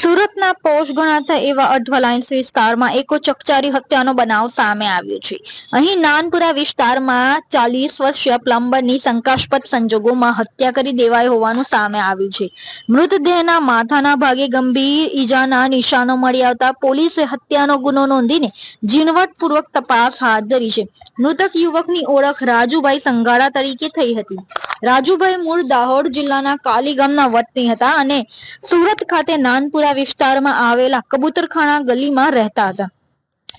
સુરતના પોશ ગણાતા એવા અઠવા લાઇન્સ વિસ્તારમાં એકો ચકચારી હત્યાનો બનાવ સામે આવ્યો છે. અહીં નાનપુરા વિસ્તારમાં 40 વર્ષીય પ્લમ્બરની શંકાસ્પદ સંજોગોમાં હત્યા કરી દેવાઈ હોવાનું સામે આવ્યું છે. મૃતદેહના માથાના ભાગે ગંભીર ઈજાના નિશાનો મળી આવતા પોલીસે હત્યાનો ગુનો નોંધીને ઝીણવટપૂર્વક તપાસ હાથ ધરી છે. મૃતક યુવકની ઓળખ રાજુભાઈ સંઘાડા તરીકે થઈ હતી. રાજુભાઈ મૂળ દાહોદ જિલ્લાના કાલી ગામના વતની હતા અને સુરત ખાતે નાનપુરા વિસ્તારમાં આવેલા કબૂતરખાના ગલીમાં રહેતા હતા.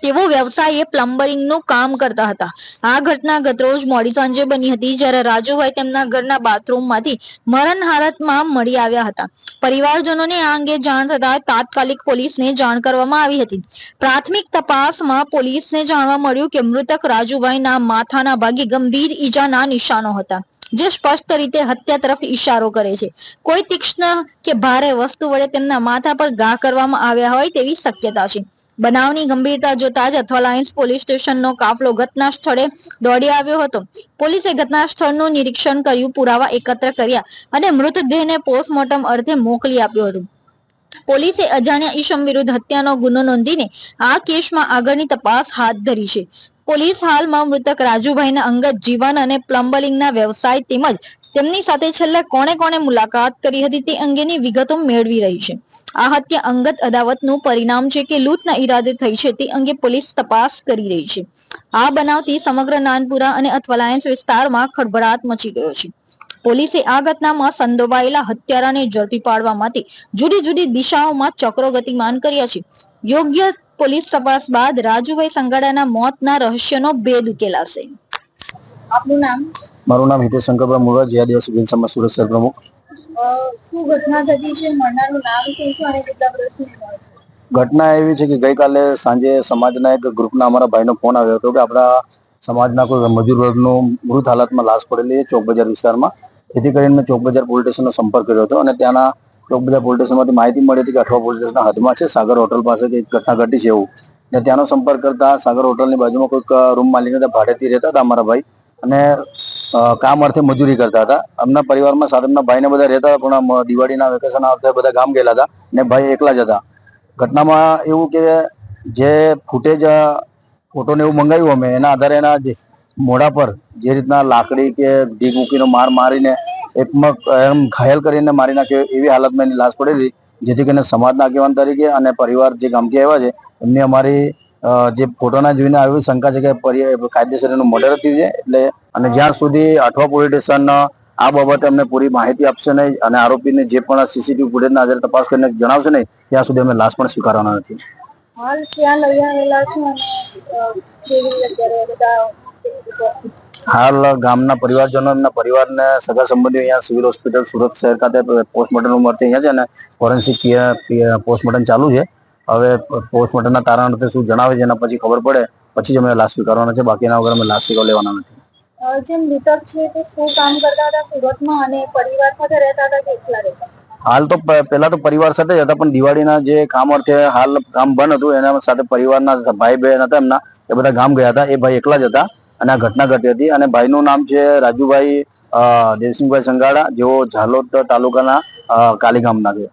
તેઓ વ્યવસાયે પ્લમ્બરિંગનું કામ કરતા હતા. આ ઘટના ગતરોજ મોડી સાંજે બની હતી, જ્યારે રાજુભાઈ તેમના ઘરના બાથરૂમમાંથી મરણ હાલતમાં મળી આવ્યા હતા. પરિવારજનોને આ અંગે જાણ થતાં તાત્કાલિક પોલીસને જાણ કરવામાં આવી હતી. પ્રાથમિક તપાસમાં પોલીસને જાણવા મળ્યું કે મૃતક રાજુભાઈના માથાના ભાગે ગંભીર ઈજાના નિશાનો હતા, જે સ્પષ્ટ રીતે હત્યા તરફ ઇશારો કરે છે. કોઈ તીક્ષ્ણ કે ભારે વસ્તુ વડે તેમના માથા પર ઘા કરવામાં આવ્યા હોય તેવી શક્યતા છે. બનાવની ગંભીરતા જોતા જ અઠવા લાઇન્સ પોલીસ સ્ટેશનનો કાફલો ઘટના સ્થળે દોડી આવ્યો હતો. પોલીસે ઘટના સ્થળનું નિરીક્ષણ કર્યું, પુરાવા એકત્ર કર્યા અને મૃતદેહને પોસ્ટમોર્ટમ અર્થે મોકલી આપ્યો હતો. પોલીસે અજાણ્યા ઈસમ વિરુદ્ધ હત્યાનો ગુનો નોંધીને આ કેસમાં આગળની તપાસ હાથ ધરી છે. પોલીસ હાલમાં મૃતક રાજુભાઈના અંગત જીવન અને પ્લમ્બરિંગના વ્યવસાય તેમજ તેમની સાથે છેલ્લે કોણે કોણે મુલાકાત કરી હતી તે અંગેની વિગતો મેળવી રહી છે. આ હત્યા અંગત અદાવતનું પરિણામ છે કે લૂંટના ઈરાદે થઈ છે તે અંગે પોલીસ તપાસ કરી રહી છે. આ બનાવથી સમગ્ર નાનપુરા અને અઠવા લાઇન્સ વિસ્તારમાં ખળભળાટ મચી ગયો છે. પોલીસે આ ઘટનામાં સંડોવાયેલા હત્યારાને ઝડપી પાડવા માટે જુદી જુદી દિશાઓમાં ચક્રો ગતિમાન કર્યા છે. યોગ્ય પોલીસ તપાસ બાદ રાજુભાઈ સંઘાડાના મોતના રહસ્યનો ભેદ ઉકેલાશે. આપનું નામ? મારું નામ હિતેશ શંકરભાઈ મુરવા, જે આદિવાસી જૈન સમાજ સુરત શહેર પ્રમુખ. શું ઘટના થતી છે? મરનારનું નામ શું છે અને કેટલા વર્ષની ઉંમર? ઘટના એવી છે કે ગઈકાલે સાંજે સમાજના એક ગ્રુપના અમારા ભાઈનો ફોન આવ્યો હતો કે આપણા સમાજના કોઈ મજૂર વર્ગનું મૃત હાલતમાં લાશ પડેલી છે ચોક બજાર વિસ્તારમાં. જેથી કરીને મેં ચોક બજાર પોલીસ સ્ટેશનનો સંપર્ક કર્યો હતો અને ત્યાંના ચોક બજાર પોલીસ સ્ટેશનમાંથી માહિતી મળી હતી કે અઠવા પોલીસ સ્ટેશનના હદમાં છે, સાગર હોટલ પાસે કંઈક ઘટના ઘટી છે એવું. ને ત્યાંનો સંપર્ક કરતા સાગર હોટલની બાજુમાં કોઈક રૂમ માલિક ભાડેથી રહેતા હતા અમારા ભાઈ, અને કામ અર્થે મજૂરી કરતા હતા. એમના પરિવારમાં સાથે એમના ભાઈને બધા રહેતા હતા, પણ દિવાળીના વેકેશન આવતા બધા ગામ ગયેલા હતા ને ભાઈ એકલા જ હતા. ઘટનામાં એવું કે જે ફૂટેજ ફોટોને એવું મંગાવ્યું અમે, એના આધારે એના મોઢા પર જે રીતના લાકડી કે ઢીક મૂકીને મારીને એમ ઘાયલ કરીને મારી નાખ્યો એવી હાલતમાં એની લાશ પડેલી. જેથી કરીને સમાજના આગેવાન તરીકે અને પરિવાર જે ગામથી આવ્યા છે એમની અમારી જે ફોટોના જોઈને આવી શંકા છે કે કાયદેસર એનું મર્ડર થયું છે. એટલે અને જ્યાં સુધી અઠવા પોલીસ સ્ટેશન આ બાબતે અમને પૂરી માહિતી આપશે નહીં અને આરોપીને જે પણ સીસીટીવી ફૂટેજના આધારે તપાસ કરીને જણાવશે નહીં ત્યાં સુધી અમે લાશ પણ સ્વીકારવાના નથી. હાલ ક્યાં લઈ આવેલા છો અને કેવી રીતે બધા? હાલ ગામના પરિવારજનો એમના પરિવારને સગા સંબંધીઓ અહીંયા સિવિલ હોસ્પિટલ સુરત શહેર ખાતે પોસ્ટમોર્ટમ અર્થે અહીંયા છે ને ફોરેન્સિક પોસ્ટમોર્ટમ ચાલુ છે. હવે પોસ્ટમોર્ટમના તારણ અર્થે શું જણાવે છે એના પછી ખબર પડે પછી જ અમે લાશ સ્વીકારવાના છે. બાકીના વગર અમે લાશ સ્વીકાર લેવાના નથી. જે મૃતક છે તે શું કામ કરતા હતા સુરતમાં અને પરિવાર સાથે રહેતા હતા કે એકલા રહેતા? હાલ તો પહેલા તો પરિવાર સાથે જ હતા, પણ દિવાળીના જે કામ અર્થે હાલ કામ બંધ હતું એના સાથે પરિવારના ભાઈ બહેન હતા એમના, એ બધા ગામ ગયા હતા. એ ભાઈ એકલા જ હતા અને આ ઘટના ઘટી હતી. અને ભાઈનું નામ છે રાજુભાઈ દેવસિંહભાઈ સંઘાડા, જેઓ ઝાલોદ તાલુકાના કાલી ગામના છે.